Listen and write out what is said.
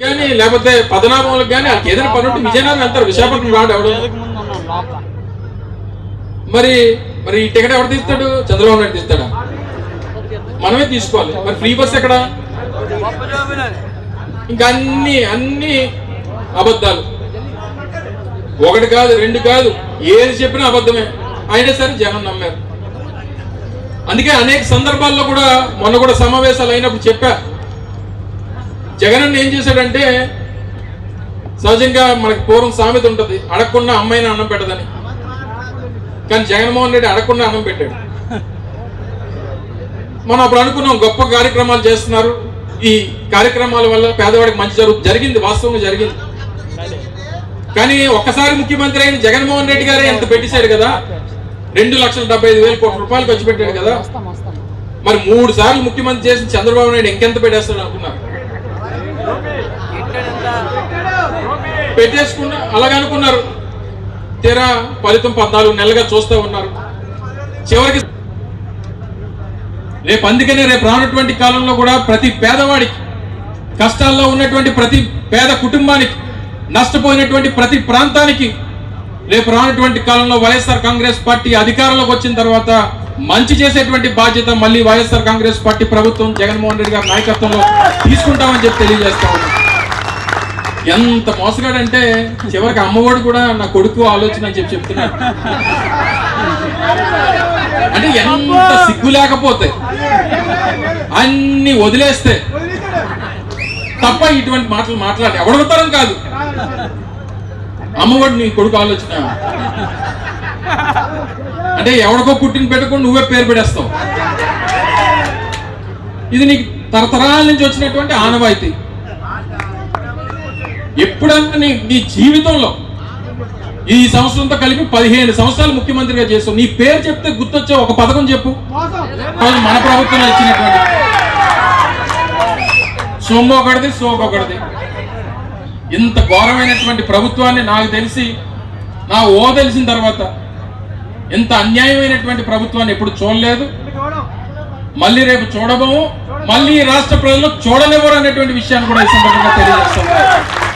కానీ లేకపోతే పదనాభంలకు కానీ ఏదైనా పని ఉంటే విజయనగరం వెళ్తారు, విశాఖపట్నం రాడు ఎవడు. మరి మరి ఈ టికెట్ ఎవరు తీస్తాడు? చంద్రబాబు నాయుడు తీస్తాడా? మనమే తీసుకోవాలి. మరి ఫ్రీ బస్ ఎక్కడ? ఇంకా అన్ని అబద్ధాలు, ఒకటి కాదు రెండు కాదు, ఏది చెప్పినా అబద్ధమే. అయినా సరే జనం నమ్మారు. అందుకే అనేక సందర్భాల్లో కూడా మొన్న కూడా సమావేశాలు అయినప్పుడు చెప్పా, జగన్ ఏం చేశాడంటే, సహజంగా మనకి పూర్వం సామెత ఉంటుంది, అడగకుండా అమ్మాయిని అన్నం పెట్టదని. కానీ జగన్మోహన్ రెడ్డి అడగకుండా అన్నం పెట్టాడు. మనం అప్పుడు అనుకున్నాం గొప్ప కార్యక్రమాలు చేస్తున్నారు, ఈ కార్యక్రమాల వల్ల పేదవాడికి మంచి జరిగింది, వాస్తవంగా జరిగింది. కానీ ఒక్కసారి ముఖ్యమంత్రి అయిన జగన్మోహన్ రెడ్డి గారే ఎంత పెట్టేశాడు కదా, 2,75,000 కోట్ల రూపాయలు ఖర్చు పెట్టాడు కదా. మరి 3 సార్లు ముఖ్యమంత్రి చేసిన చంద్రబాబు నాయుడు ఇంకెంత పెట్టేస్తాడు అనుకున్నారు? పెట్టేసుకున్నా అలాగనుకున్నారు. తీరా ఫలితం 14 నెలలుగా చూస్తూ ఉన్నారు. చివరికి రేపు అందుకనే రేపు రానటువంటి కాలంలో కూడా ప్రతి పేదవాడికి, కష్టాల్లో ఉన్నటువంటి ప్రతి పేద కుటుంబానికి, నష్టపోయినటువంటి ప్రతి ప్రాంతానికి రేపు రానటువంటి కాలంలో వైఎస్ఆర్ కాంగ్రెస్ పార్టీ అధికారంలోకి వచ్చిన తర్వాత మంచి చేసేటువంటి బాధ్యత మళ్ళీ వైఎస్ఆర్ కాంగ్రెస్ పార్టీ ప్రభుత్వం జగన్మోహన్ రెడ్డి గారి నాయకత్వంలో తీసుకుంటామని చెప్పి తెలియజేస్తా ఉన్నాం. ఎంత మోసగాడంటే చివరికి అమ్మఒడు కూడా నా కొడుకు ఆలోచన అని చెప్పి చెప్తున్నాడు. అంటే ఎంత సిగ్గు లేకపోతే, అన్ని వదిలేస్తే తప్ప ఇటువంటి మాటలు మాట్లాడి ఎవడవుతారని కాదు. అమ్మఒడు నీ కొడుకు ఆలోచన అంటే ఎవడికో పుట్టిన పెట్టుకుని నువ్వే పేరు పెట్టేస్తావు. ఇది నీకు తరతరాల నుంచి వచ్చినటువంటి ఆనవాయితీ. ఎప్పుడన్నా నీ జీవితంలో ఈ సంవత్సరంతో కలిపి 15 సంవత్సరాలు ముఖ్యమంత్రిగా చేస్తావు, నీ పేరు చెప్తే గుర్తొచ్చే ఒక పథకం చెప్పు. మన ప్రభుత్వం ఇచ్చినటువంటి సొమ్మొకటిది సోకొకటిది. ఇంత ఘోరమైనటువంటి ప్రభుత్వాన్ని నాకు తెలిసి, నా తెలిసిన తర్వాత ఎంత అన్యాయమైనటువంటి ప్రభుత్వాన్ని ఎప్పుడు చూడలేదు, మళ్ళీ రేపు చూడబోము, మళ్ళీ రాష్ట్ర ప్రజలు చూడనివ్వరు అనేటువంటి విషయాన్ని కూడా ఈ సందర్భంగా తెలియజేస్తాం.